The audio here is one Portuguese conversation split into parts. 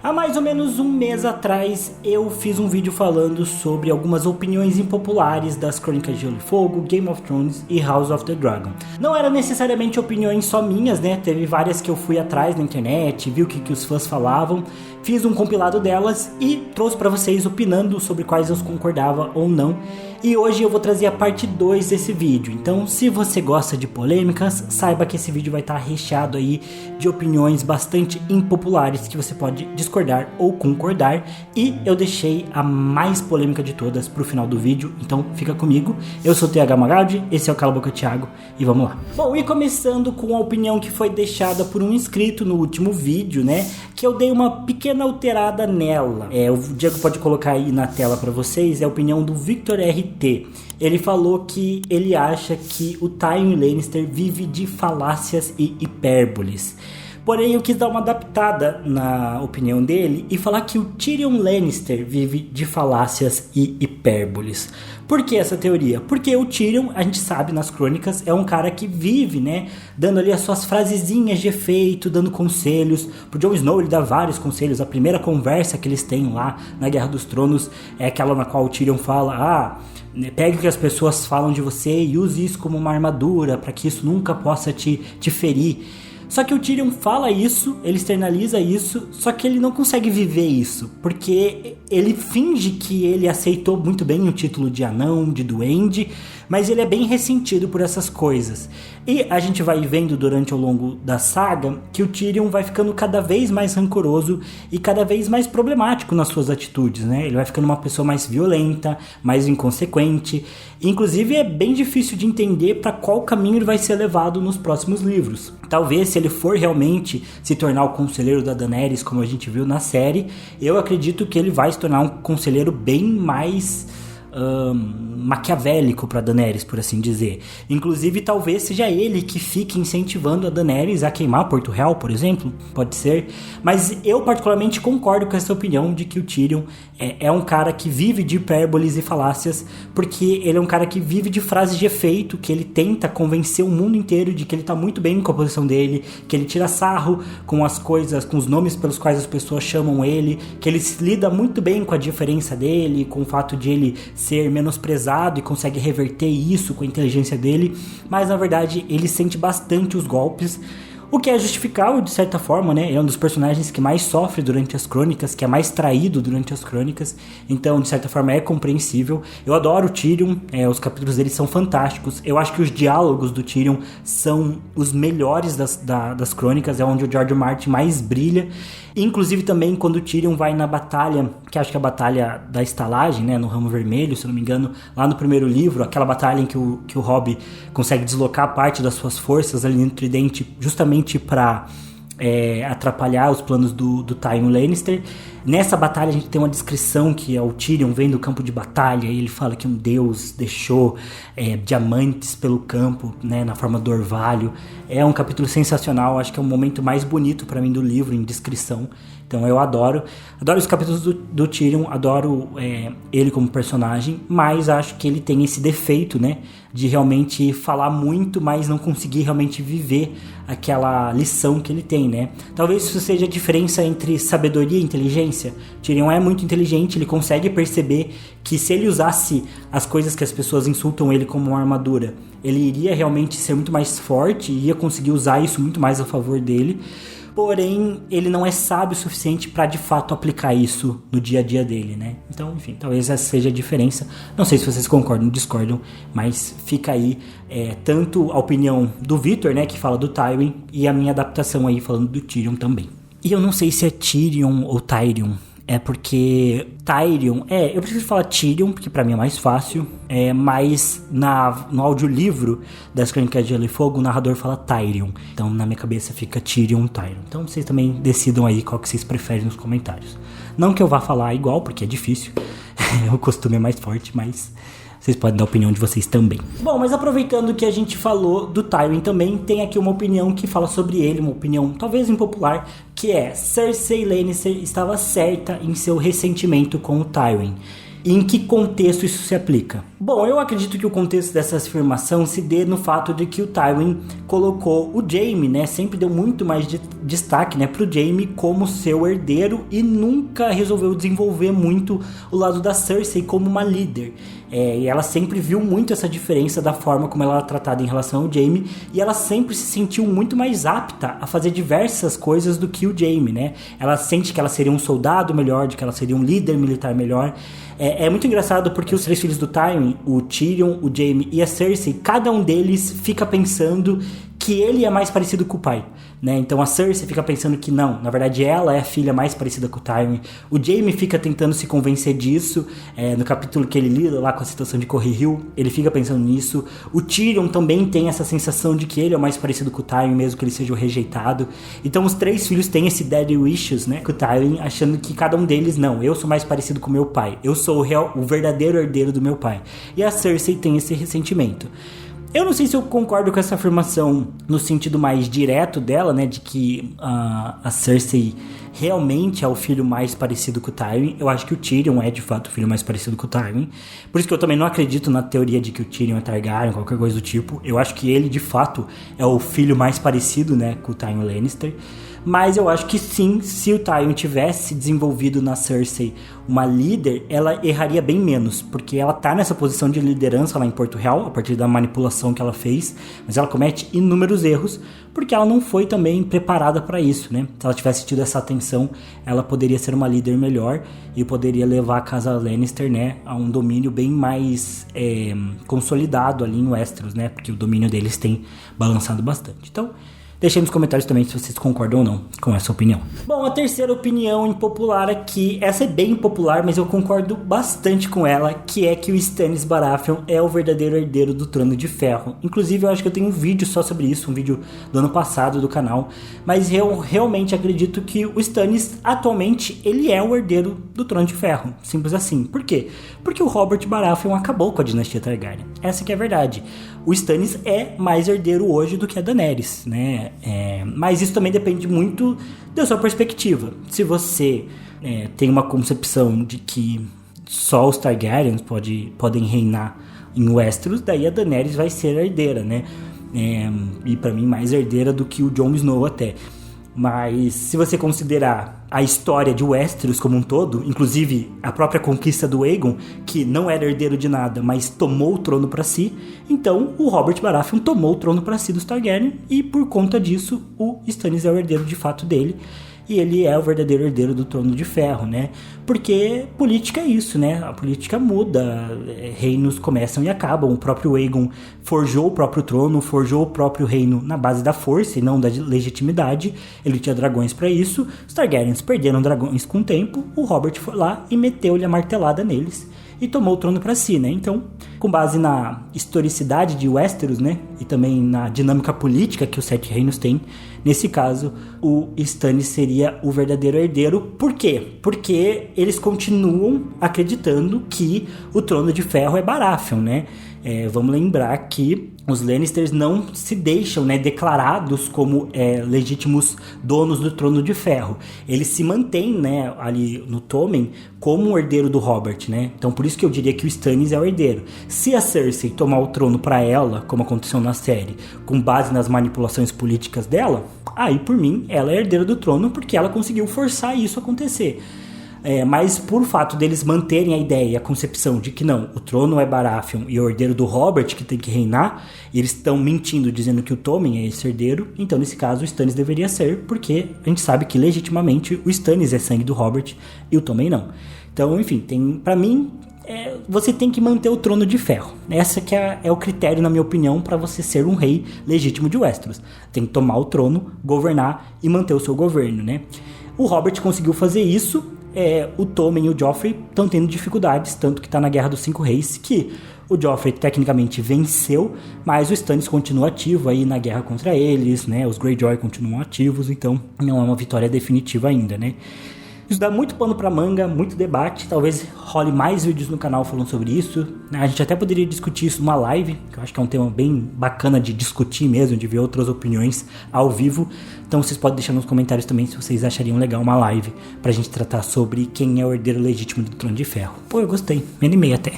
Há mais ou menos um mês atrás eu fiz um vídeo falando sobre algumas opiniões impopulares das Crônicas de Gelo e Fogo, Game of Thrones e House of the Dragon. Não eram necessariamente opiniões só minhas, né? Teve várias que eu fui atrás na internet, vi o que os fãs falavam, fiz um compilado delas e trouxe para vocês opinando sobre quais eu concordava ou não. E hoje eu vou trazer a parte 2 desse vídeo. Então, se você gosta de polêmicas, saiba que esse vídeo vai estar recheado aí de opiniões bastante impopulares que você pode discordar ou concordar. E eu deixei a mais polêmica de todas pro final do vídeo, então fica comigo. Eu sou o TH Magaldi, esse é o Cala a Boca Thiago e vamos lá. Bom, e começando com a opinião que foi deixada por um inscrito no último vídeo, né? Que eu dei uma pequena alterada nela. O Diego pode colocar aí na tela para vocês, é a opinião do Victor RT. Ele falou que ele acha que o Tywin Lannister vive de falácias e hipérboles. Porém, eu quis dar uma adaptada na opinião dele e falar que o Tyrion Lannister vive de falácias e hipérboles. Por que essa teoria? Porque o Tyrion, a gente sabe nas crônicas, é um cara que vive, né, dando ali as suas frasezinhas de efeito, dando conselhos. Pro Jon Snow ele dá vários conselhos. A primeira conversa que eles têm lá na Guerra dos Tronos é aquela na qual o Tyrion fala: pegue o que as pessoas falam de você e use isso como uma armadura para que isso nunca possa te ferir. Só que o Tyrion fala isso, ele externaliza isso, só que ele não consegue viver isso, porque ele finge que ele aceitou muito bem o título de anão, de duende, mas ele é bem ressentido por essas coisas. E a gente vai vendo durante o longo da saga que o Tyrion vai ficando cada vez mais rancoroso e cada vez mais problemático nas suas atitudes, né? Ele vai ficando uma pessoa mais violenta, mais inconsequente. Inclusive é bem difícil de entender para qual caminho ele vai ser levado nos próximos livros. Talvez se ele for realmente se tornar o conselheiro da Daenerys, como a gente viu na série, eu acredito que ele vai se tornar um conselheiro bem mais maquiavélico para Daenerys, por assim dizer. Inclusive, talvez seja ele que fique incentivando a Daenerys a queimar Porto Real, por exemplo. Pode ser. Mas eu particularmente concordo com essa opinião de que o Tyrion é um cara que vive de hipérboles e falácias, porque ele é um cara que vive de frases de efeito, que ele tenta convencer o mundo inteiro de que ele tá muito bem com a posição dele, que ele tira sarro com as coisas, com os nomes pelos quais as pessoas chamam ele, que ele se lida muito bem com a diferença dele, com o fato de ele ser menosprezado e consegue reverter isso com a inteligência dele, mas na verdade ele sente bastante os golpes, o que é justificável de certa forma, né? É um dos personagens que mais sofre durante as crônicas, que é mais traído durante as crônicas, então de certa forma é compreensível. Eu adoro o Tyrion, os capítulos dele são fantásticos, eu acho que os diálogos do Tyrion são os melhores das crônicas, é onde o George Martin mais brilha. Inclusive também quando o Tyrion vai na batalha, que acho que é a batalha da estalagem, né, no Ramo Vermelho, se eu não me engano, lá no primeiro livro, aquela batalha em que o Robb consegue deslocar parte das suas forças ali no Tridente justamente para atrapalhar os planos do Tywin Lannister. Nessa batalha a gente tem uma descrição que é o Tyrion vendo o campo de batalha e ele fala que um deus deixou diamantes pelo campo, né, na forma do orvalho. É um capítulo sensacional, acho que é o momento mais bonito para mim do livro em descrição. Então eu adoro os capítulos do Tyrion, adoro ele como personagem, mas acho que ele tem esse defeito, né, de realmente falar muito, mas não conseguir realmente viver aquela lição que ele tem, né. Talvez isso seja a diferença entre sabedoria e inteligência. Tyrion é muito inteligente, ele consegue perceber que se ele usasse as coisas que as pessoas insultam ele como uma armadura, ele iria realmente ser muito mais forte e ia conseguir usar isso muito mais a favor dele. Porém, ele não é sábio o suficiente para de fato aplicar isso no dia a dia dele, né? Então, enfim, talvez essa seja a diferença. Não sei se vocês concordam ou discordam, mas fica aí tanto a opinião do Victor, né, que fala do Tywin, e a minha adaptação aí falando do Tyrion também. E eu não sei se é Tyrion ou Tyrion. É porque Tyrion, eu preciso falar Tyrion, porque pra mim é mais fácil, mas no audiolivro das Crônicas de Gelo e Fogo, o narrador fala Tyrion. Então na minha cabeça fica Tyrion. Então vocês também decidam aí qual que vocês preferem nos comentários. Não que eu vá falar igual, porque é difícil, o costume é mais forte, mas vocês podem dar a opinião de vocês também. Bom, mas aproveitando que a gente falou do Tywin também, tem aqui uma opinião que fala sobre ele, uma opinião talvez impopular, que é: Cersei Lannister estava certa em seu ressentimento com o Tywin. E em que contexto isso se aplica? Bom, eu acredito que o contexto dessa afirmação se dê no fato de que o Tywin colocou o Jaime, né, sempre deu muito mais destaque, né, pro Jaime como seu herdeiro e nunca resolveu desenvolver muito o lado da Cersei como uma líder. E ela sempre viu muito essa diferença da forma como ela era tratada em relação ao Jaime, e ela sempre se sentiu muito mais apta a fazer diversas coisas do que o Jaime, né? Ela sente que ela seria um soldado melhor, de que ela seria um líder militar melhor. É muito engraçado porque os 3 filhos do Tywin, o Tyrion, o Jaime e a Cersei, cada um deles fica pensando que ele é mais parecido com o pai, né? Então a Cersei fica pensando que não, na verdade ela é a filha mais parecida com o Tywin. O Jaime fica tentando se convencer disso, no capítulo que ele lida lá com a situação de Corre Hill, ele fica pensando nisso. O Tyrion também tem essa sensação de que ele é o mais parecido com o Tywin, mesmo que ele seja o rejeitado. Então os 3 filhos têm esse daddy issues, né, com o Tywin, achando que cada um deles, não, eu sou mais parecido com meu pai, eu sou o verdadeiro herdeiro do meu pai. E a Cersei tem esse ressentimento. Eu não sei se eu concordo com essa afirmação no sentido mais direto dela, né, de que a Cersei realmente é o filho mais parecido com o Tywin. Eu acho que o Tyrion é de fato o filho mais parecido com o Tywin. Por isso que eu também não acredito na teoria de que o Tyrion é Targaryen, qualquer coisa do tipo. Eu acho que ele de fato é o filho mais parecido, né, com o Tywin Lannister. Mas eu acho que sim, se o Tywin tivesse desenvolvido na Cersei uma líder, ela erraria bem menos, porque ela tá nessa posição de liderança lá em Porto Real, a partir da manipulação que ela fez, mas ela comete inúmeros erros, porque ela não foi também preparada para isso, né? Se ela tivesse tido essa atenção, ela poderia ser uma líder melhor e poderia levar a casa Lannister, né, a um domínio bem mais consolidado ali em Westeros, né? Porque o domínio deles tem balançado bastante. Então, deixem nos comentários também se vocês concordam ou não com essa opinião. Bom, a terceira opinião impopular aqui, essa é bem impopular, mas eu concordo bastante com ela, que é que o Stannis Baratheon é o verdadeiro herdeiro do Trono de Ferro. Inclusive, eu acho que eu tenho um vídeo só sobre isso, um vídeo do ano passado do canal, mas eu realmente acredito que o Stannis, atualmente, ele é o herdeiro do Trono de Ferro. Simples assim. Por quê? Porque o Robert Baratheon acabou com a dinastia Targaryen. Essa que é a verdade. O Stannis é mais herdeiro hoje do que a Daenerys, né? Mas isso também depende muito da sua perspectiva. Se você tem uma concepção de que só os Targaryens podem reinar em Westeros, daí a Daenerys vai ser a herdeira, né? E pra mim mais herdeira do que o Jon Snow até. Mas se você considerar a história de Westeros como um todo, inclusive a própria conquista do Aegon, que não era herdeiro de nada, mas tomou o trono para si, então o Robert Baratheon tomou o trono para si dos Targaryen, e por conta disso o Stannis é o herdeiro de fato dele, e ele é o verdadeiro herdeiro do Trono de Ferro, né? Porque política é isso, né? A política muda, reinos começam e acabam. O próprio Aegon forjou o próprio trono, forjou o próprio reino na base da força e não da legitimidade. Ele tinha dragões para isso. Os Targaryens perderam dragões com o tempo. O Robert foi lá e meteu-lhe a martelada neles e tomou o trono para si, né? Então, com base na historicidade de Westeros, né, e também na dinâmica política que os Sete Reinos têm, nesse caso, o Stannis seria o verdadeiro herdeiro. Por quê? Porque eles continuam acreditando que o Trono de Ferro é Baratheon, né? Vamos lembrar que os Lannisters não se deixam, né, declarados como legítimos donos do Trono de Ferro. Eles se mantêm, né, ali no Tommen como o herdeiro do Robert, né? Então por isso que eu diria que o Stannis é o herdeiro. Se a Cersei tomar o trono para ela, como aconteceu na série, com base nas manipulações políticas dela, aí por mim ela é herdeira do trono porque ela conseguiu forçar isso a acontecer. Mas por fato deles manterem a ideia, a concepção de que não, o trono é Baratheon e o herdeiro do Robert que tem que reinar, e eles estão mentindo dizendo que o Tommen é esse herdeiro, então nesse caso o Stannis deveria ser, porque a gente sabe que legitimamente o Stannis é sangue do Robert e o Tommen não. Então, enfim, pra mim, você tem que manter o Trono de Ferro. Essa que é o critério, na minha opinião, para você ser um rei legítimo de Westeros. Tem que tomar o trono, governar e manter o seu governo, né? O Robert conseguiu fazer isso. O Tommen e o Joffrey estão tendo dificuldades, tanto que está na Guerra dos Cinco Reis, que o Joffrey tecnicamente venceu, mas o Stannis continua ativo aí na guerra contra eles, né? Os Greyjoy continuam ativos, então não é uma vitória definitiva ainda, né? Isso dá muito pano pra manga, muito debate, talvez role mais vídeos no canal falando sobre isso. A gente até poderia discutir isso numa live, que eu acho que é um tema bem bacana de discutir mesmo, de ver outras opiniões ao vivo. Então vocês podem deixar nos comentários também se vocês achariam legal uma live pra gente tratar sobre quem é o herdeiro legítimo do Trono de Ferro. Pô, eu gostei, me animei até.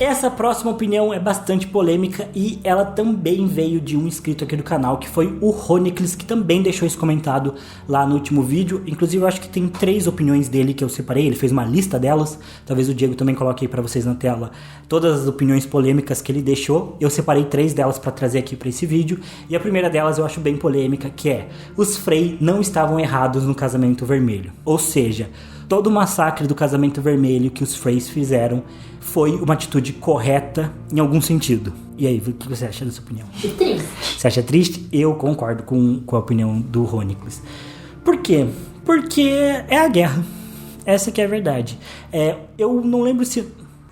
Essa próxima opinião é bastante polêmica e ela também veio de um inscrito aqui do canal, que foi o Ronicles, que também deixou isso comentado lá no último vídeo. Inclusive eu acho que tem 3 opiniões dele que eu separei, ele fez uma lista delas, talvez o Diego também coloque aí pra vocês na tela todas as opiniões polêmicas que ele deixou. Eu separei 3 delas pra trazer aqui pra esse vídeo, e a primeira delas eu acho bem polêmica, que é: os Frey não estavam errados no casamento vermelho. Ou seja, todo o massacre do casamento vermelho que os Freys fizeram foi uma atitude correta em algum sentido. E aí, o que você acha dessa opinião? É triste. Você acha triste? Eu concordo com a opinião do Ronicles. Por quê? Porque é a guerra. Essa que é a verdade. Eu não lembro se...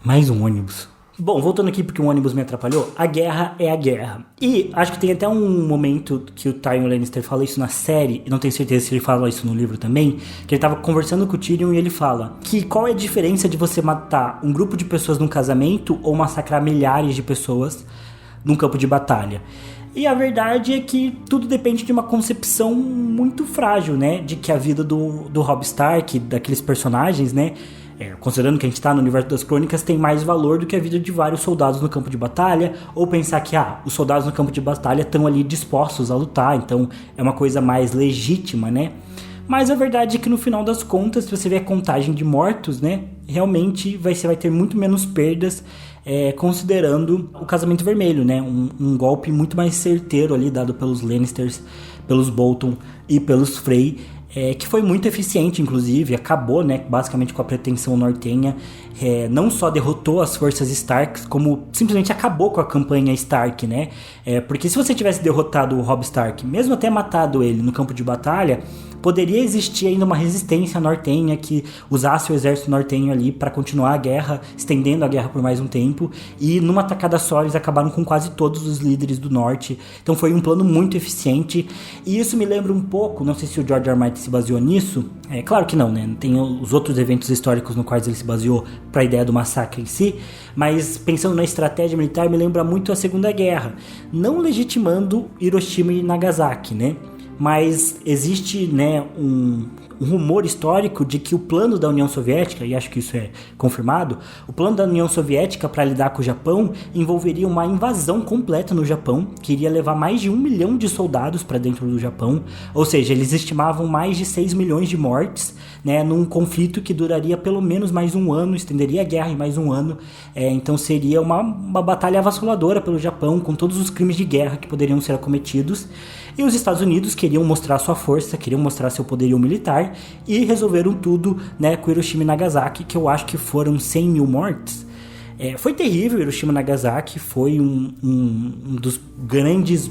Mais um ônibus. Bom, voltando aqui porque um ônibus me atrapalhou, a guerra é a guerra. E acho que tem até um momento que o Tyrion Lannister fala isso na série, e não tenho certeza se ele fala isso no livro também, que ele tava conversando com o Tyrion e ele fala que qual é a diferença de você matar um grupo de pessoas num casamento ou massacrar milhares de pessoas num campo de batalha. E a verdade é que tudo depende de uma concepção muito frágil, né? De que a vida do Robb Stark, daqueles personagens, né? Considerando que a gente está no universo das crônicas, tem mais valor do que a vida de vários soldados no campo de batalha, ou pensar que os soldados no campo de batalha estão ali dispostos a lutar, então é uma coisa mais legítima, né? Mas a verdade é que no final das contas, se você ver a contagem de mortos, né, realmente você vai ter muito menos perdas, considerando o casamento vermelho, né? Um golpe muito mais certeiro ali dado pelos Lannisters, pelos Bolton e pelos Frey, que foi muito eficiente, inclusive, acabou, né, basicamente com a pretensão nortenha, não só derrotou as forças Stark, como simplesmente acabou com a campanha Stark, né, porque se você tivesse derrotado o Robb Stark, mesmo até matado ele no campo de batalha, poderia existir ainda uma resistência nortenha que usasse o exército nortenho ali para continuar a guerra, estendendo a guerra por mais um tempo, e numa tacada só eles acabaram com quase todos os líderes do norte. Então foi um plano muito eficiente, e isso me lembra um pouco, não sei se o George R. R. Martin se baseou nisso, claro que não, né, tem os outros eventos históricos no quais ele se baseou para a ideia do massacre em si, mas pensando na estratégia militar me lembra muito a Segunda Guerra, não legitimando Hiroshima e Nagasaki, né? Mas existe, né, um rumor histórico de que o plano da União Soviética, e acho que isso é confirmado, o plano da União Soviética para lidar com o Japão envolveria uma invasão completa no Japão, que iria levar mais de 1 milhão de soldados para dentro do Japão, ou seja, eles estimavam mais de 6 milhões de mortes, né, num conflito que duraria pelo menos mais um ano, estenderia a guerra em mais um ano, então seria uma batalha avassaladora pelo Japão, com todos os crimes de guerra que poderiam ser cometidos, e os Estados Unidos queriam mostrar sua força, queriam mostrar seu poderio militar, e resolveram tudo, né, com Hiroshima e Nagasaki, que eu acho que foram 100 mil mortes. Foi terrível Hiroshima e Nagasaki, foi um dos grandes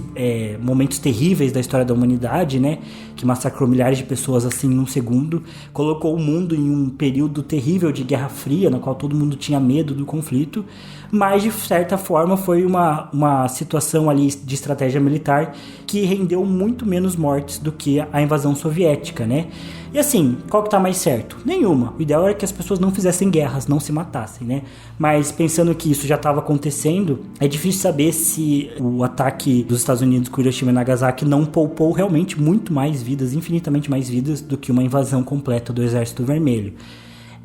momentos terríveis da história da humanidade, né, que massacrou milhares de pessoas assim num segundo, colocou o mundo em um período terrível de Guerra Fria, no qual todo mundo tinha medo do conflito, mas de certa forma foi uma situação ali de estratégia militar que rendeu muito menos mortes do que a invasão soviética, né? E assim, qual que tá mais certo? Nenhuma. O ideal era que as pessoas não fizessem guerras, não se matassem, né? Mas pensando que isso já estava acontecendo, é difícil saber se o ataque dos Estados Unidos com Hiroshima e Nagasaki não poupou realmente muito mais vidas, infinitamente mais vidas, do que uma invasão completa do Exército Vermelho.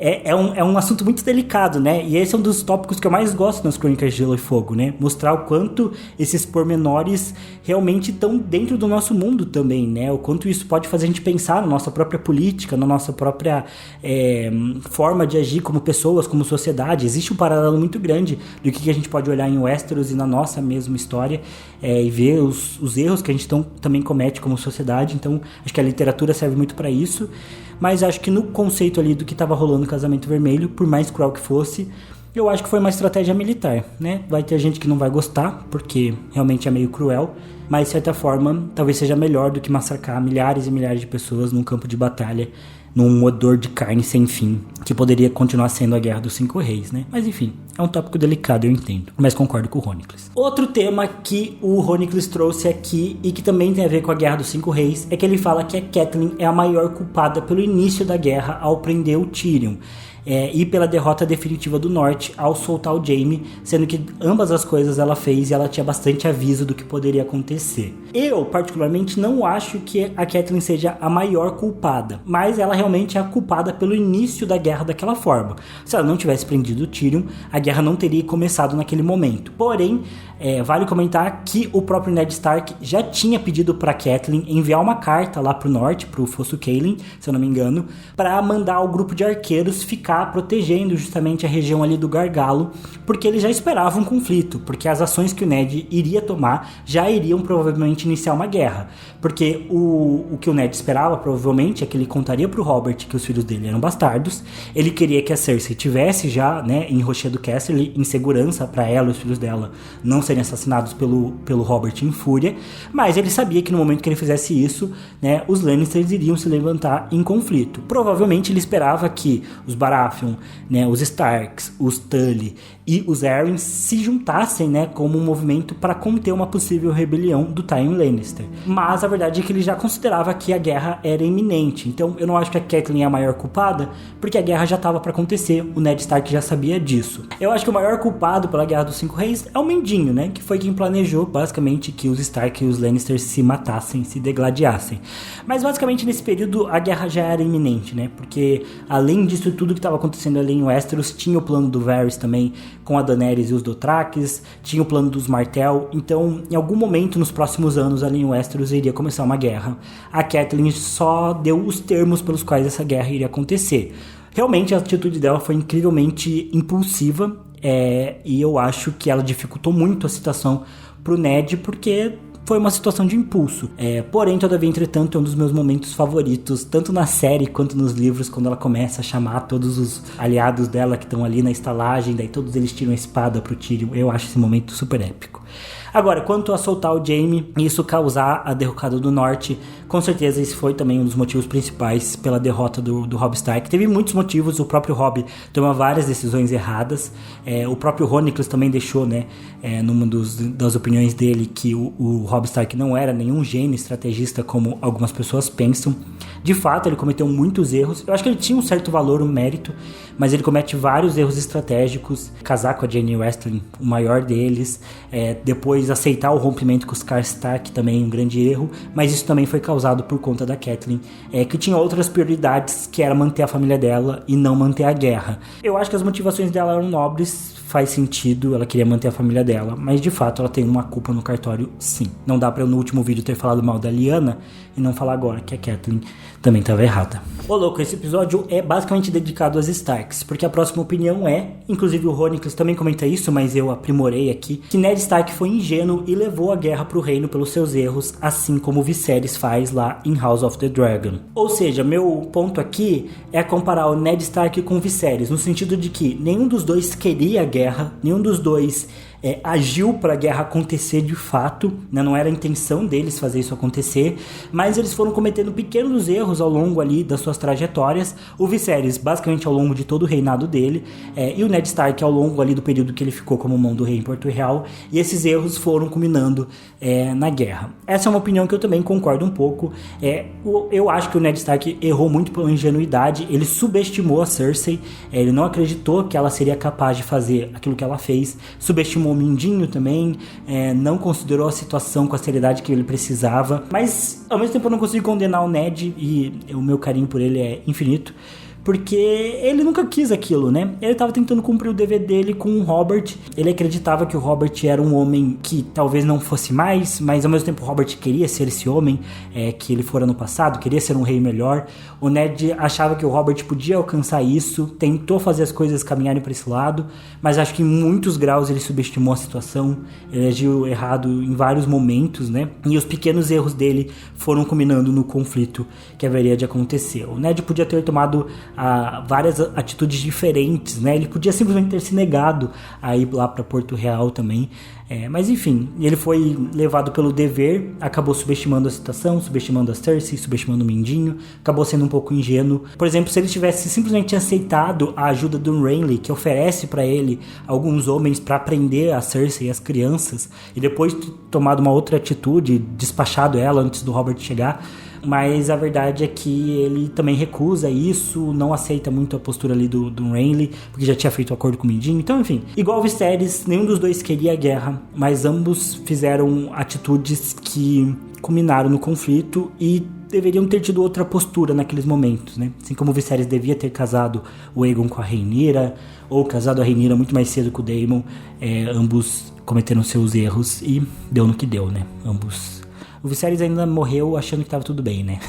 É um assunto muito delicado, né? E esse é um dos tópicos que eu mais gosto nas Crônicas de Gelo e Fogo, né? Mostrar o quanto esses pormenores realmente estão dentro do nosso mundo também, né? O quanto isso pode fazer a gente pensar na nossa própria política, na nossa própria forma de agir como pessoas, como sociedade. Existe um paralelo muito grande do que a gente pode olhar em Westeros e na nossa mesma história e ver os erros que a gente também comete como sociedade. Então, acho que a literatura serve muito para isso. Mas acho que no conceito ali do que estava rolando no Casamento Vermelho, por mais cruel que fosse, eu acho que foi uma estratégia militar, né? Vai ter gente que não vai gostar, porque realmente é meio cruel. mas de certa forma talvez seja melhor do que massacrar milhares e milhares de pessoas num campo de batalha, num moedor de carne sem fim, que poderia continuar sendo a Guerra dos Cinco Reis, né? Mas enfim, é um tópico delicado, eu entendo, mas concordo com o Chronicles. Outro tema que o Chronicles trouxe aqui, e que também tem a ver com a Guerra dos Cinco Reis, é que ele fala que a Catelyn é a maior culpada pelo início da guerra ao prender o Tyrion. E pela derrota definitiva do Norte ao soltar o Jaime, sendo que ambas as coisas ela fez e ela tinha bastante aviso do que poderia acontecer. Eu, particularmente, não acho que a Catelyn seja a maior culpada, mas ela realmente é a culpada pelo início da guerra daquela forma. Se ela não tivesse prendido o Tyrion, a guerra não teria começado naquele momento. Porém, vale comentar que o próprio Ned Stark já tinha pedido para Catelyn enviar uma carta lá pro norte, pro Fosso Cailin, se eu não me engano, para mandar o grupo de arqueiros ficar protegendo justamente a região ali do Gargalo, porque eles já esperavam um conflito, porque as ações que o Ned iria tomar já iriam provavelmente iniciar uma guerra, porque o que o Ned esperava provavelmente é que ele contaria pro Robert que os filhos dele eram bastardos, ele queria que a Cersei tivesse já, né, em Rochedo Castle em segurança para ela e os filhos dela não serem assassinados pelo Robert em fúria, mas ele sabia que no momento que ele fizesse isso, né, os Lannisters iriam se levantar em conflito. Provavelmente ele esperava que os Baratheon, né, os Starks, os Tully e os Arryn se juntassem, né, como um movimento para conter uma possível rebelião do Tywin Lannister. Mas a verdade é que ele já considerava que a guerra era iminente. Então eu não acho que a Catelyn é a maior culpada, porque a guerra já estava para acontecer. O Ned Stark já sabia disso. Eu acho que o maior culpado pela Guerra dos Cinco Reis é o Mendinho, né, que foi quem planejou basicamente que os Stark e os Lannisters se matassem, se degladiassem. Mas basicamente nesse período a guerra já era iminente, né, porque além disso tudo que estava acontecendo ali em Westeros, tinha o plano do Varys também com a Daenerys e os Dothrakis, tinha o plano dos Martell. Então em algum momento nos próximos anos ali em Westeros iria começar uma guerra. A Catelyn só deu os termos pelos quais essa guerra iria acontecer. Realmente a atitude dela foi incrivelmente impulsiva, e eu acho que ela dificultou muito a situação pro Ned, porque foi uma situação de impulso. Porém, todavia, entretanto, é um dos meus momentos favoritos, tanto na série quanto nos livros, quando ela começa a chamar todos os aliados dela que estão ali na estalagem, daí todos eles tiram a espada pro Tyrion. Eu acho esse momento super épico. Agora, quanto a soltar o Jaime e isso causar a derrocada do Norte, com certeza esse foi também um dos motivos principais pela derrota do Robb Stark. Teve muitos motivos, o próprio Robb tomou várias decisões erradas, o próprio Chronicles também deixou, né, numa das opiniões dele, que o Robb Stark não era nenhum gênio estrategista como algumas pessoas pensam. De fato, ele cometeu muitos erros. Eu acho que ele tinha um certo valor, um mérito, mas ele comete vários erros estratégicos. Casar com a Jaime Westling, o maior deles, depois aceitar o rompimento com os Karstark, também um grande erro, mas isso também foi causado por conta da Catelyn, que tinha outras prioridades, que era manter a família dela e não manter a guerra. Eu acho que as motivações dela eram nobres, faz sentido, ela queria manter a família dela, mas de fato ela tem uma culpa no cartório, sim. Não dá pra eu no último vídeo ter falado mal da Lyanna e não falar agora que a Catelyn também estava errada. Ô louco, esse episódio é basicamente dedicado às Starks, porque a próxima opinião inclusive o Chronicles também comenta isso, mas eu aprimorei aqui, que Ned Stark foi ingênuo e levou a guerra pro reino pelos seus erros, assim como Viserys faz lá em House of the Dragon. Ou seja, meu ponto aqui é comparar o Ned Stark com o Viserys, no sentido de que nenhum dos dois queria a guerra, nenhum dos dois agiu para a guerra acontecer de fato, né? Não era a intenção deles fazer isso acontecer, mas eles foram cometendo pequenos erros ao longo ali das suas trajetórias. O Viserys basicamente ao longo de todo o reinado dele, e o Ned Stark ao longo ali do período que ele ficou como mão do rei em Porto Real, e esses erros foram culminando na guerra. Essa é uma opinião que eu também concordo um pouco. Eu acho que o Ned Stark errou muito pela ingenuidade, ele subestimou a Cersei, ele não acreditou que ela seria capaz de fazer aquilo que ela fez, subestimou o Mindinho também, não considerou a situação com a seriedade que ele precisava, mas ao mesmo tempo eu não consigo condenar o Ned, e o meu carinho por ele é infinito, porque ele nunca quis aquilo, né? Ele estava tentando cumprir o dever dele com o Robert. Ele acreditava que o Robert era um homem que talvez não fosse mais, mas ao mesmo tempo o Robert queria ser esse homem que ele fora no passado, queria ser um rei melhor. O Ned achava que o Robert podia alcançar isso, tentou fazer as coisas caminharem para esse lado, mas acho que em muitos graus ele subestimou a situação, ele agiu errado em vários momentos, né? E os pequenos erros dele foram culminando no conflito que haveria de acontecer. O Ned podia ter tomado várias atitudes diferentes, né? Ele podia simplesmente ter se negado a ir lá para Porto Real também. Mas enfim, ele foi levado pelo dever, acabou subestimando a situação, subestimando a Cersei, subestimando o Mindinho, acabou sendo um pouco ingênuo. Por exemplo, se ele tivesse simplesmente aceitado a ajuda do Renly, que oferece para ele alguns homens para prender a Cersei e as crianças, e depois tomado uma outra atitude, despachado ela antes do Robert chegar. Mas a verdade é que ele também recusa isso, não aceita muito a postura ali do Renly, porque já tinha feito um acordo com o Mindinho. Então, enfim, igual o Viserys, nenhum dos dois queria a guerra, mas ambos fizeram atitudes que culminaram no conflito e deveriam ter tido outra postura naqueles momentos, né? Assim como o Viserys devia ter casado o Aegon com a Rhaenyra, ou casado a Rhaenyra muito mais cedo com o Daemon, ambos cometeram seus erros e deu no que deu, né? O Viserys ainda morreu achando que tava tudo bem, né?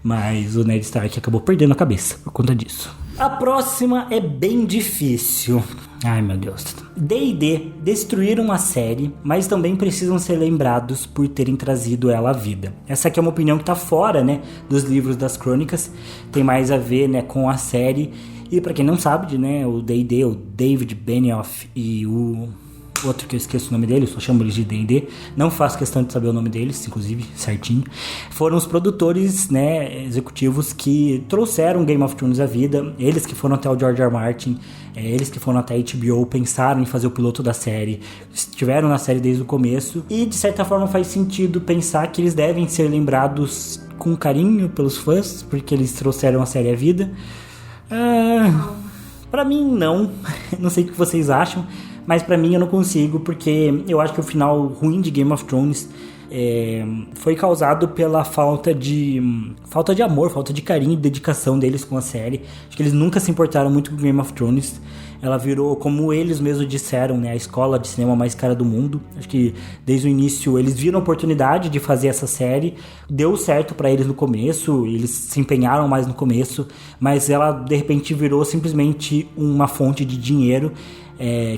Mas o Ned Stark acabou perdendo a cabeça por conta disso. A próxima é bem difícil. Ai, meu Deus. D&D destruíram a série, mas também precisam ser lembrados por terem trazido ela à vida. Essa aqui é uma opinião que tá fora, né, dos livros das crônicas. Tem mais a ver, né, com a série. E pra quem não sabe, né, o D&D, o David Benioff e o outro que eu esqueço o nome dele, eu só chamo eles de D&D, não faço questão de saber o nome deles, inclusive, certinho, foram os produtores, né, executivos que trouxeram Game of Thrones à vida, eles que foram até o George R. R. Martin, eles que foram até a HBO, pensaram em fazer o piloto da série, estiveram na série desde o começo, e de certa forma faz sentido pensar que eles devem ser lembrados com carinho pelos fãs, porque eles trouxeram a série à vida. Pra mim, não. Não sei o que vocês acham, mas pra mim eu não consigo, porque eu acho que o final ruim de Game of Thrones foi causado pela falta de amor, falta de carinho e dedicação deles com a série. Acho que eles nunca se importaram muito com Game of Thrones. Ela virou, como eles mesmos disseram, né, a escola de cinema mais cara do mundo. Acho que desde o início eles viram a oportunidade de fazer essa série. Deu certo pra eles no começo, eles se empenharam mais no começo, mas ela de repente virou simplesmente uma fonte de dinheiro.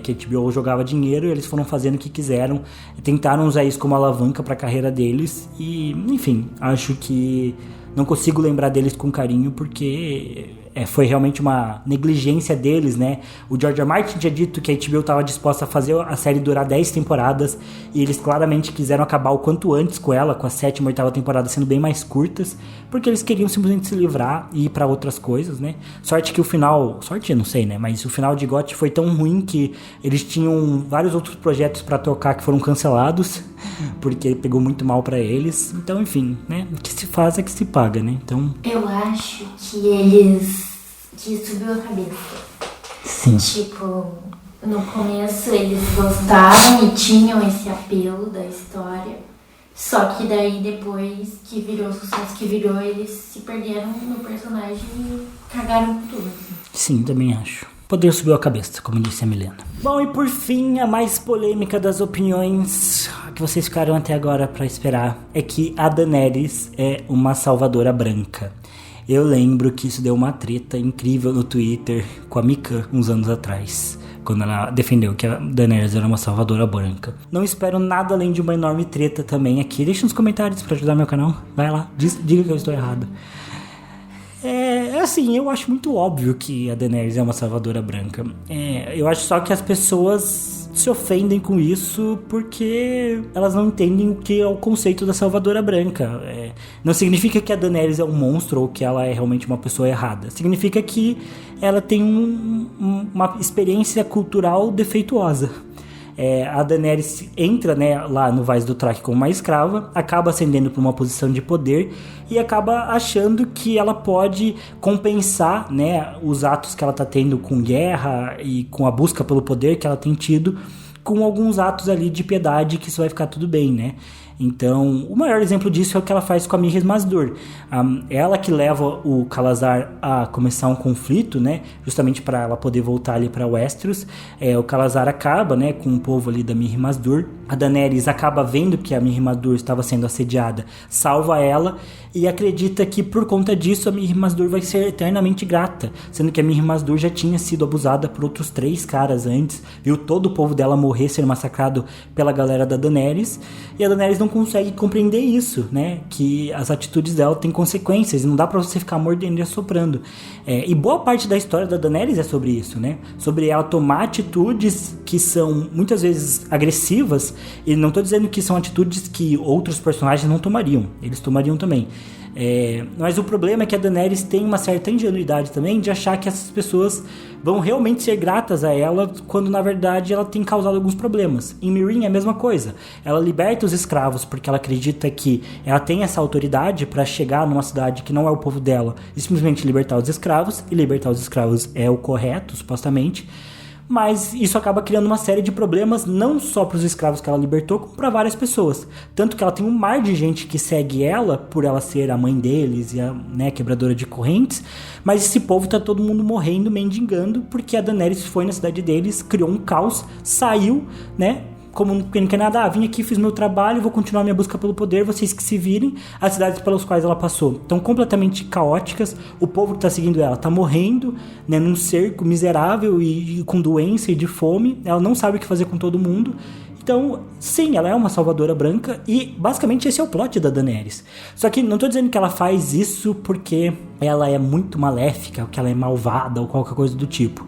Que a HBO jogava dinheiro e eles foram fazendo o que quiseram, tentaram usar isso como alavanca para a carreira deles e, enfim, acho que não consigo lembrar deles com carinho porque foi realmente uma negligência deles, né? O George R. R. Martin tinha dito que a HBO estava disposta a fazer a série durar 10 temporadas e eles claramente quiseram acabar o quanto antes com ela, com a 7ª e 8ª temporada sendo bem mais curtas, porque eles queriam simplesmente se livrar e ir para outras coisas, né? Sorte que o final, eu não sei, né? Mas o final de GOT foi tão ruim que eles tinham vários outros projetos para tocar que foram cancelados, porque pegou muito mal para eles. Então, enfim, né? O que se faz é que se paga, né? Então, eu acho que subiu a cabeça. Sim. Tipo, no começo eles gostavam e tinham esse apelo da história. Só que daí depois que virou o sucesso que virou, eles se perderam no personagem e cagaram com tudo. Sim, também acho. O poder subiu a cabeça, como disse a Milena. Bom, e por fim, a mais polêmica das opiniões que vocês ficaram até agora pra esperar é que a Daenerys é uma salvadora branca. Eu lembro que isso deu uma treta incrível no Twitter com a Mika uns anos atrás, quando ela defendeu que a Daenerys era uma salvadora branca. Não espero nada além de uma enorme treta também aqui. Deixa nos comentários pra ajudar meu canal. Vai lá, diga que eu estou errado. Assim, eu acho muito óbvio que a Daenerys é uma salvadora branca. Eu acho só que as pessoas se ofendem com isso porque elas não entendem o que é o conceito da salvadora branca. Não significa que a Daenerys é um monstro ou que ela é realmente uma pessoa errada. Significa que ela tem uma experiência cultural defeituosa. A Daenerys entra, né, lá no Vaz do Traque como uma escrava, acaba ascendendo para uma posição de poder e acaba achando que ela pode compensar, né, os atos que ela está tendo com guerra e com a busca pelo poder que ela tem tido com alguns atos ali de piedade, que isso vai ficar tudo bem, né? Então, o maior exemplo disso é o que ela faz com a Mirris Masdur. Ela que leva o Calazar a começar um conflito, né? Justamente para ela poder voltar ali para Westeros. O Calazar acaba, né, com o povo ali da Mirris Masdur. A Daenerys acaba vendo que a Mirris Masdur estava sendo assediada, salva ela e acredita que por conta disso a Mirris Masdur vai ser eternamente grata, sendo que a Mirris Masdur já tinha sido abusada por outros 3 caras antes, viu todo o povo dela morrer, ser massacrado pela galera da Daenerys, e a Daenerys não consegue compreender isso, né? Que as atitudes dela têm consequências e não dá pra você ficar mordendo e assoprando. E boa parte da história da Daenerys é sobre isso, né? Sobre ela tomar atitudes que são muitas vezes agressivas, e não tô dizendo que são atitudes que outros personagens não tomariam, eles tomariam também. Mas o problema é que a Daenerys tem uma certa ingenuidade também de achar que essas pessoas vão realmente ser gratas a ela, quando na verdade ela tem causado alguns problemas. Em Meereen é a mesma coisa. Ela liberta os escravos porque ela acredita que ela tem essa autoridade para chegar numa cidade que não é o povo dela e simplesmente libertar os escravos, e libertar os escravos é o correto, supostamente. Mas isso acaba criando uma série de problemas não só para os escravos que ela libertou, como para várias pessoas. Tanto que ela tem um mar de gente que segue ela, por ela ser a mãe deles e a, né, quebradora de correntes. Mas esse povo tá todo mundo morrendo, mendigando, porque a Daenerys foi na cidade deles, criou um caos, saiu, né? Como quem não quer nada, vim aqui, fiz meu trabalho, vou continuar minha busca pelo poder, vocês que se virem. As cidades pelas quais ela passou estão completamente caóticas, o povo que está seguindo ela está morrendo, né, num cerco miserável e com doença e de fome, ela não sabe o que fazer com todo mundo. Então, sim, ela é uma salvadora branca e basicamente esse é o plot da Daenerys. Só que não tô dizendo que ela faz isso porque ela é muito maléfica, ou que ela é malvada ou qualquer coisa do tipo.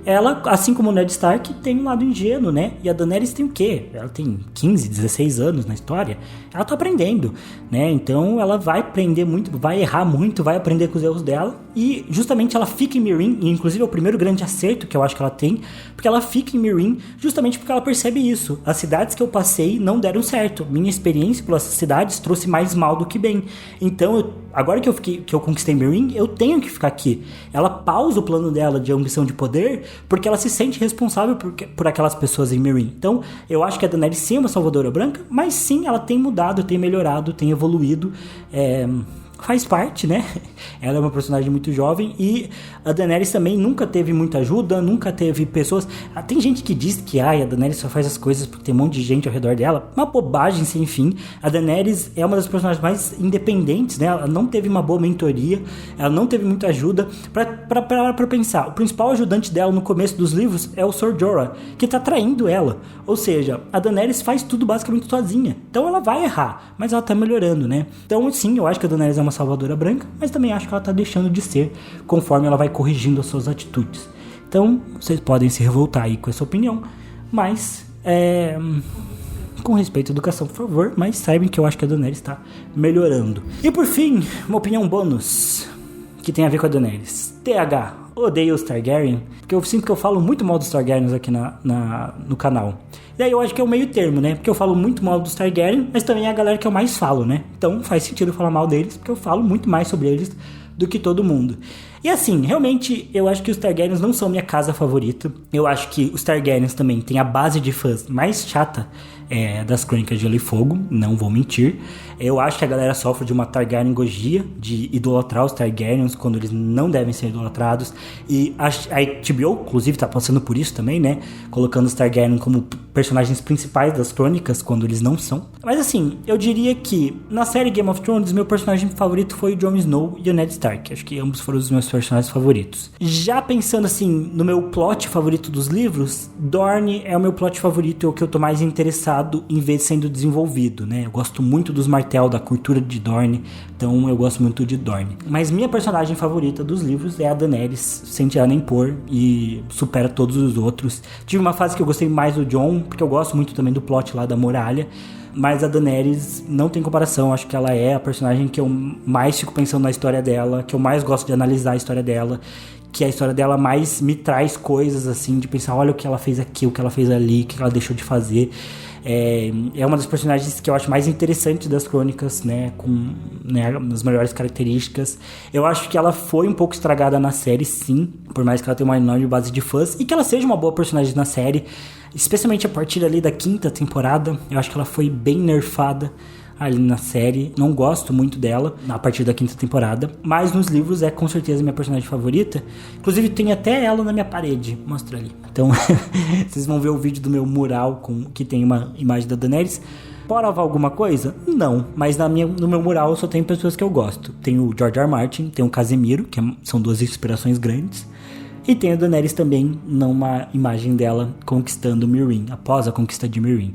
Ela, assim como o Ned Stark, tem um lado ingênuo, né? E a Daenerys tem o quê? Ela tem 15, 16 anos na história. Ela tá aprendendo, né? Então ela vai aprender muito, vai errar muito, vai aprender com os erros dela. E justamente ela fica em Meereen, e inclusive é o primeiro grande acerto que eu acho que ela tem, porque ela fica em Meereen justamente porque ela percebe isso. As cidades que eu passei não deram certo. Minha experiência pelas cidades trouxe mais mal do que bem. Então, agora que eu conquistei Meereen, eu tenho que ficar aqui. Ela pausa o plano dela de ambição de poder, porque ela se sente responsável por aquelas pessoas em Meereen. Então, eu acho que a Daenerys sim é uma salvadora branca, mas sim, ela tem mudado, tem melhorado, tem evoluído. Faz parte, né? Ela é uma personagem muito jovem e a Daenerys também nunca teve muita ajuda, nunca teve pessoas... Tem gente que diz que a Daenerys só faz as coisas porque tem um monte de gente ao redor dela. Uma bobagem sem fim. A Daenerys é uma das personagens mais independentes, né? Ela não teve uma boa mentoria, ela não teve muita ajuda. Pra pensar, o principal ajudante dela no começo dos livros é o Ser Jorah, que tá traindo ela. Ou seja, a Daenerys faz tudo basicamente sozinha. Então ela vai errar, mas ela tá melhorando, né? Então sim, eu acho que a Daenerys é uma salvadora branca, mas também acho que ela tá deixando de ser conforme ela vai corrigindo as suas atitudes. Então, vocês podem se revoltar aí com essa opinião, mas com respeito à educação, por favor, mas saibam que eu acho que a Daenerys está melhorando. E por fim, uma opinião bônus que tem a ver com a Daenerys. TH, odeio os Targaryen, porque eu sinto que eu falo muito mal dos Targaryens aqui no canal. E aí eu acho que é o meio termo, né? Porque eu falo muito mal dos Targaryen, mas também é a galera que eu mais falo, né? Então faz sentido eu falar mal deles, porque eu falo muito mais sobre eles do que todo mundo. E assim, realmente, eu acho que os Targaryens não são minha casa favorita. Eu acho que os Targaryens também têm a base de fãs mais chata das Crônicas de Gelo e Fogo, não vou mentir. Eu acho que a galera sofre de uma Targaryengogia, de idolatrar os Targaryens quando eles não devem ser idolatrados. E a HBO, inclusive, tá passando por isso também, né? Colocando os Targaryen como personagens principais das crônicas, quando eles não são. Mas assim, eu diria que na série Game of Thrones, meu personagem favorito foi o Jon Snow e o Ned Stark. Acho que ambos foram os meus personagens favoritos. Já pensando assim, no meu plot favorito dos livros, Dorne é o meu plot favorito, é o que eu tô mais interessado em ver sendo desenvolvido, né? Eu gosto muito dos Martell, da cultura de Dorne, então eu gosto muito de Dorne. Mas minha personagem favorita dos livros é a Daenerys, sem tirar nem pôr, e supera todos os outros. Tive uma fase que eu gostei mais do Jon, porque eu gosto muito também do plot lá da muralha, mas a Daenerys não tem comparação. Acho que ela é a personagem que eu mais fico pensando na história dela, que eu mais gosto de analisar a história dela, que a história dela mais me traz coisas assim, de pensar, olha o que ela fez aqui, o que ela fez ali, o que ela deixou de fazer. É uma das personagens que eu acho mais interessante das crônicas, né, com as melhores características. Eu acho que ela foi um pouco estragada na série, sim, por mais que ela tenha uma enorme base de fãs, e que ela seja uma boa personagem na série, especialmente a partir ali da 5ª temporada. Eu acho que ela foi bem nerfada ali na série, não gosto muito dela a partir da 5ª temporada, mas nos livros é com certeza minha personagem favorita. Inclusive tem até ela na minha parede, mostra ali. Então vocês vão ver o vídeo do meu mural que tem uma imagem da Daenerys. Pode provar alguma coisa? Não, mas no meu mural eu só tenho pessoas que eu gosto. Tem o George R. R. Martin, tem o Casemiro, que são duas inspirações grandes, e tem a Daenerys também numa imagem dela conquistando Meereen, após a conquista de Meereen.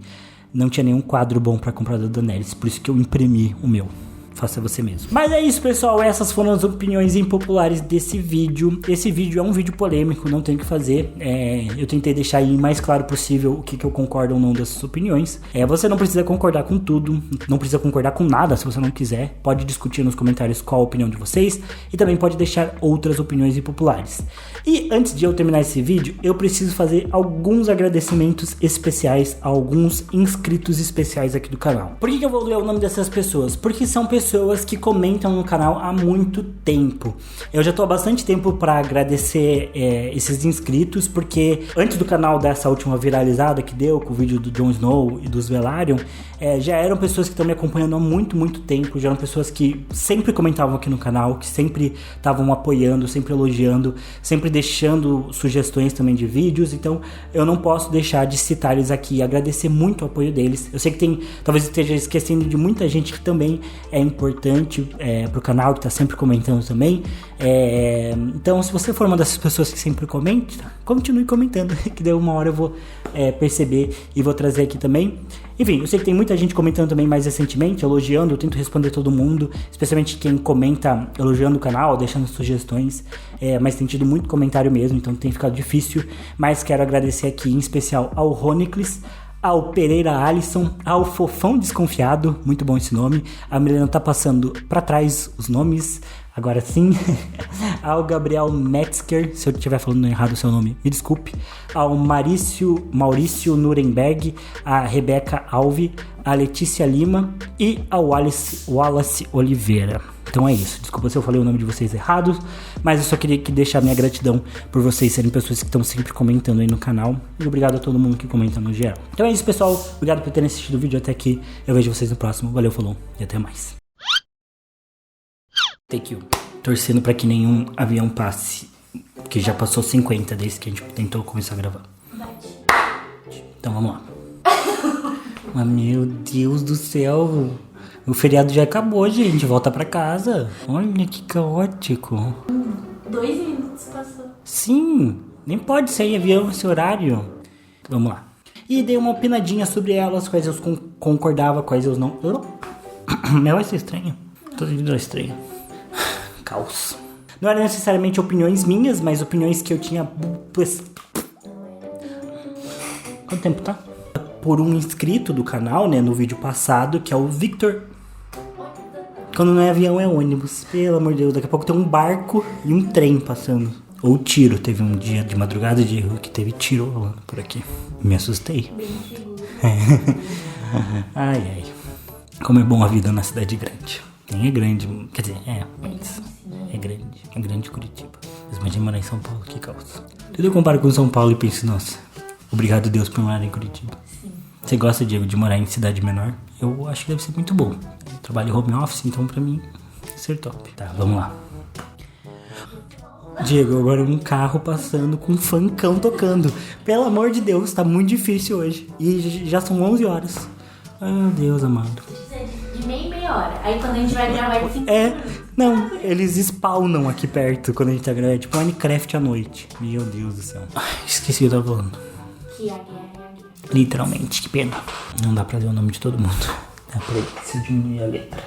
não tinha nenhum quadro bom pra comprar da Daenerys, por isso que eu imprimi o meu. Faça você mesmo. Mas é isso, pessoal. Essas foram as opiniões impopulares desse vídeo. Esse vídeo é um vídeo polêmico, não tem o que fazer. Eu tentei deixar aí o mais claro possível o que eu concordo ou não dessas opiniões. Você não precisa concordar com tudo, não precisa concordar com nada se você não quiser. Pode discutir nos comentários qual a opinião de vocês e também pode deixar outras opiniões impopulares. E antes de eu terminar esse vídeo, eu preciso fazer alguns agradecimentos especiais a alguns inscritos especiais aqui do canal. Por que eu vou ler o nome dessas pessoas? Porque são pessoas que comentam no canal há muito tempo. Eu já tô há bastante tempo para agradecer esses inscritos, porque antes do canal dessa última viralizada que deu com o vídeo do Jon Snow e dos Velaryon, já eram pessoas que estão me acompanhando há muito tempo, já eram pessoas que sempre comentavam aqui no canal, que sempre estavam apoiando, sempre elogiando, sempre deixando sugestões também de vídeos. Então eu não posso deixar de citar eles aqui e agradecer muito o apoio deles. Eu sei que talvez eu esteja esquecendo de muita gente que também é importante pro canal, que tá sempre comentando também. Então, se você for uma dessas pessoas que sempre comenta, continue comentando, que daí uma hora eu vou perceber e vou trazer aqui também. Enfim, eu sei que tem muita gente comentando também mais recentemente, elogiando. Eu tento responder todo mundo, especialmente quem comenta elogiando o canal, deixando sugestões, mas tem tido muito comentário mesmo, então tem ficado difícil. Mas quero agradecer aqui em especial ao Ronicles, ao Pereira Alisson, ao Fofão Desconfiado, muito bom esse nome. A Milena tá passando pra trás os nomes, agora sim. Ao Gabriel Metzger, se eu estiver falando errado o seu nome, me desculpe. Ao Maurício Nuremberg, a Rebeca Alve, a Letícia Lima e ao Wallace Oliveira. Então é isso, desculpa se eu falei o nome de vocês errado, mas eu só queria deixar minha gratidão por vocês serem pessoas que estão sempre comentando aí no canal. E obrigado a todo mundo que comenta no geral. Então é isso, pessoal, obrigado por terem assistido o vídeo até aqui. Eu vejo vocês no próximo, valeu, falou e até mais. Thank you. Torcendo pra que nenhum avião passe, que já passou 50 desde que a gente tentou começar a gravar. Então vamos lá. Mas meu Deus do céu, o feriado já acabou, gente. Volta pra casa. Olha que caótico. 2 minutos passou. Sim, nem pode sair avião nesse horário. Vamos lá. E dei uma opinadinha sobre elas, quais eu concordava, quais eu não. Não vai ser estranho. Todo vídeo é estranho. Caos. Não eram necessariamente opiniões minhas, mas opiniões que eu tinha. Quanto tempo tá? Por um inscrito do canal, né, no vídeo passado, que é o Victor. Quando não é avião, é ônibus. Pelo amor de Deus, daqui a pouco tem um barco e um trem passando. Ou tiro. Teve um dia de madrugada de erro que teve tiro rolando por aqui. Me assustei. Ai. Como é bom a vida na cidade grande. Nem é grande, quer dizer, é grande. É grande Curitiba. Mas imagina morar em São Paulo, que caos. Tudo eu comparo com São Paulo e penso, nossa, obrigado Deus por morar em Curitiba. Sim. Você gosta, Diego, de morar em cidade menor? Eu acho que deve ser muito bom. Eu trabalho em home office, então pra mim, ser top. Tá, vamos lá. Diego, agora um carro passando com um funkão tocando. Pelo amor de Deus, tá muito difícil hoje. E já são 11 horas. Ai, meu Deus, amado. De meia hora. Aí quando a gente vai gravar de 5 não, eles spawnam aqui perto quando a gente tá gravando. É tipo Minecraft à noite. Meu Deus do céu. Ai, esqueci o que eu tava falando. Que a guerra é a guerra. Literalmente, que pena. Não dá pra ler o nome de todo mundo. Dá pra diminuir a letra.